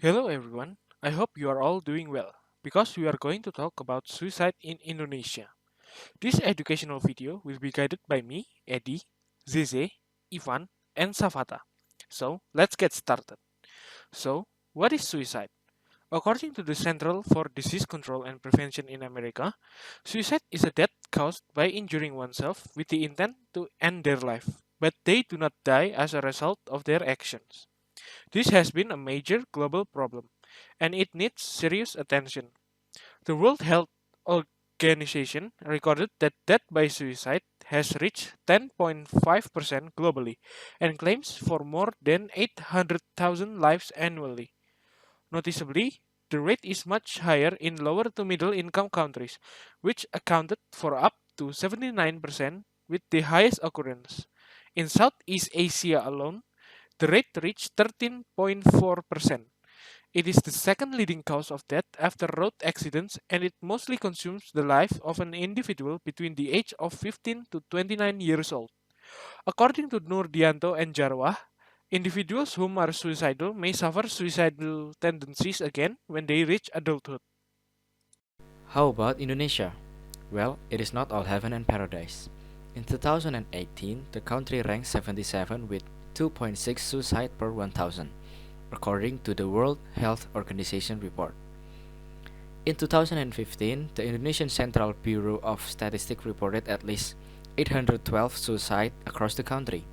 Hello everyone, I hope you are all doing well because we are going to talk about suicide in Indonesia. This educational video will be guided by me, Eddie, Zeze, Ivan, and Safata. So let's get started. So, what is suicide? According to the Central for Disease Control and Prevention in America, suicide is a death caused by injuring oneself with the intent to end their life, but they do not die as a result of their actions. This has been a major global problem, and it needs serious attention. The World Health Organization recorded that death by suicide has reached 10.5% globally and claims for more than 800,000 lives annually. Noticeably, the rate is much higher in lower to middle income countries, which accounted for up to 79% with the highest occurrence. In Southeast Asia alone, the rate reached 13.4%. It is the second leading cause of death after road accidents, and it mostly consumes the life of an individual between the age of 15 to 29 years old. According to Nurdianto and Jarwah, individuals whom are suicidal may suffer suicidal tendencies again when they reach adulthood. How about Indonesia? Well, it is not all heaven and paradise. In 2018, the country ranked 77 with 2.6 suicide per 1,000, according to the World Health Organization report. In 2015, the Indonesian Central Bureau of Statistics reported at least 812 suicides across the country.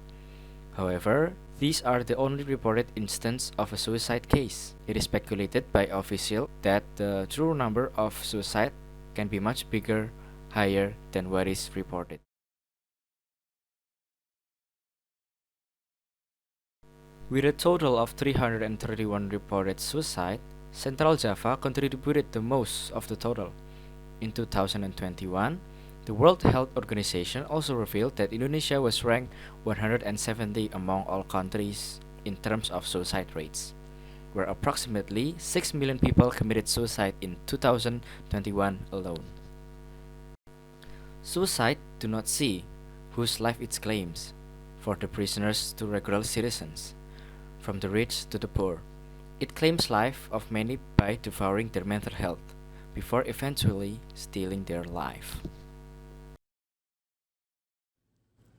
However, these are the only reported instance of a suicide case. It is speculated by officials that the true number of suicide can be much bigger, higher than what is reported. With a total of 331 reported suicide, Central Java contributed the most of the total. In 2021, the World Health Organization also revealed that Indonesia was ranked 170 among all countries in terms of suicide rates, where approximately 6 million people committed suicide in 2021 alone. Suicide do not see whose life it claims, for the prisoners to regular citizens, from the rich to the poor. It claims life of many by devouring their mental health, before eventually stealing their life.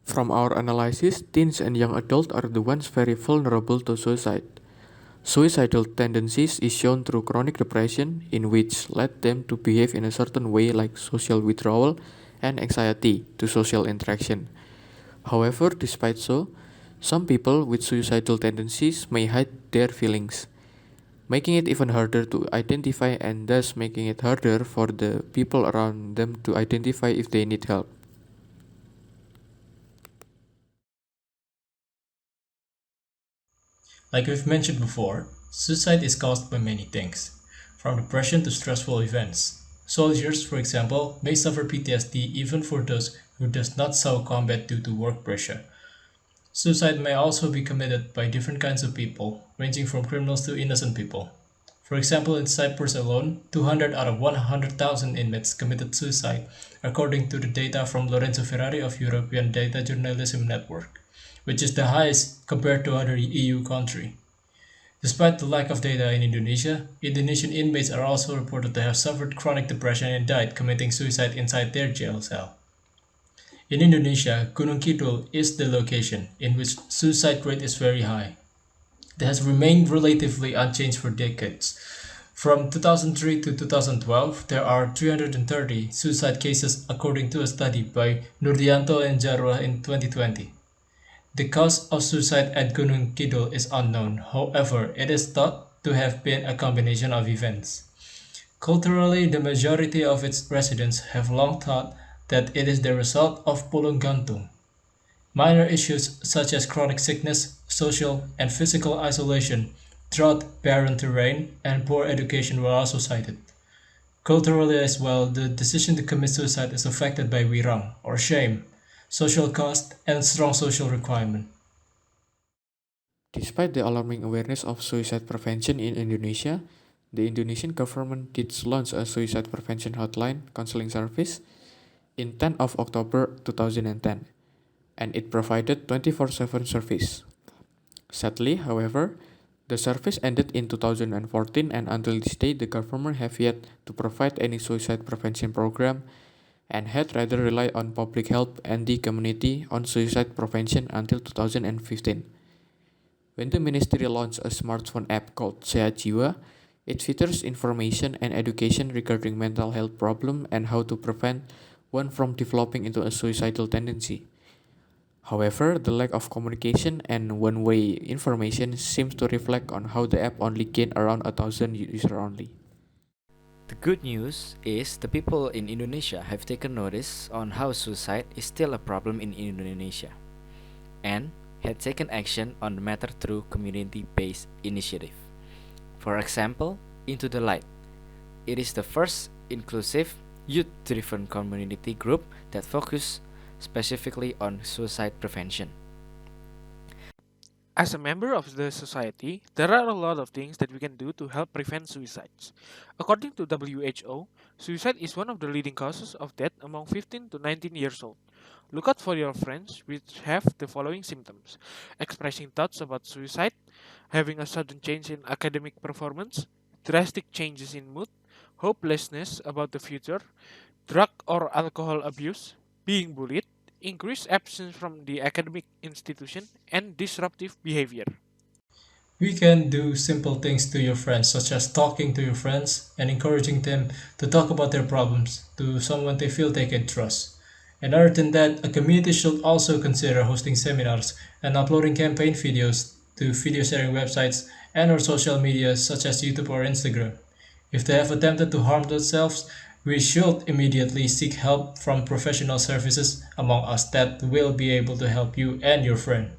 From our analysis, teens and young adults are the ones very vulnerable to suicide. Suicidal tendencies is shown through chronic depression, in which led them to behave in a certain way like social withdrawal and anxiety to social interaction. However, despite so, some people with suicidal tendencies may hide their feelings, making it even harder to identify and thus making it harder for the people around them to identify if they need help. Like we've mentioned before, suicide is caused by many things, from depression to stressful events. Soldiers, for example, may suffer PTSD even for those who does not saw combat due to work pressure. Suicide may also be committed by different kinds of people, ranging from criminals to innocent people. For example, in Cyprus alone, 200 out of 100,000 inmates committed suicide, according to the data from Lorenzo Ferrari of European Data Journalism Network, which is the highest compared to other EU countries. Despite the lack of data in Indonesia, Indonesian inmates are also reported to have suffered chronic depression and died committing suicide inside their jail cell. In Indonesia, Gunung Kidul is the location in which suicide rate is very high. It has remained relatively unchanged for decades. From 2003 to 2012, there are 330 suicide cases according to a study by Nurdianto and Jarwah in 2020. The cause of suicide at Gunung Kidul is unknown, however, it is thought to have been a combination of events. Culturally, the majority of its residents have long thought that it is the result of pulung gantung. Minor issues such as chronic sickness, social and physical isolation, drought, barren terrain, and poor education were also cited. Culturally as well, the decision to commit suicide is affected by wirang, or shame, social cost, and strong social requirement. Despite the alarming awareness of suicide prevention in Indonesia, the Indonesian government did launch a suicide prevention hotline counseling service in 10 of October 2010, and it provided 24/7 service. Sadly, however, The service ended in 2014, and until this day, the government have yet to provide any suicide prevention program and had rather relied on public health and the community on suicide prevention until 2015. When the ministry launched a smartphone app called SEHAT JIWA, it features information and education regarding mental health problem and how to prevent one from developing into a suicidal tendency. However, the lack of communication and one-way information seems to reflect on how the app only gained around 1,000 users only. The good news is the people in Indonesia have taken notice on how suicide is still a problem in Indonesia and had taken action on the matter through community-based initiative. For example, Into the Light. It is the first inclusive, youth-driven community group that focuses specifically on suicide prevention. As a member of the society, there are a lot of things that we can do to help prevent suicides. According to WHO, suicide is one of the leading causes of death among 15 to 19 years old. Look out for your friends which have the following symptoms: expressing thoughts about suicide, having a sudden change in academic performance, drastic changes in mood, hopelessness about the future, drug or alcohol abuse, being bullied, increased absence from the academic institution, and disruptive behavior. We can do simple things to your friends, such as talking to your friends and encouraging them to talk about their problems to someone they feel they can trust. And other than that, a community should also consider hosting seminars and uploading campaign videos to video sharing websites and or social media such as YouTube or Instagram. If they have attempted to harm themselves, we should immediately seek help from professional services among us that will be able to help you and your friend.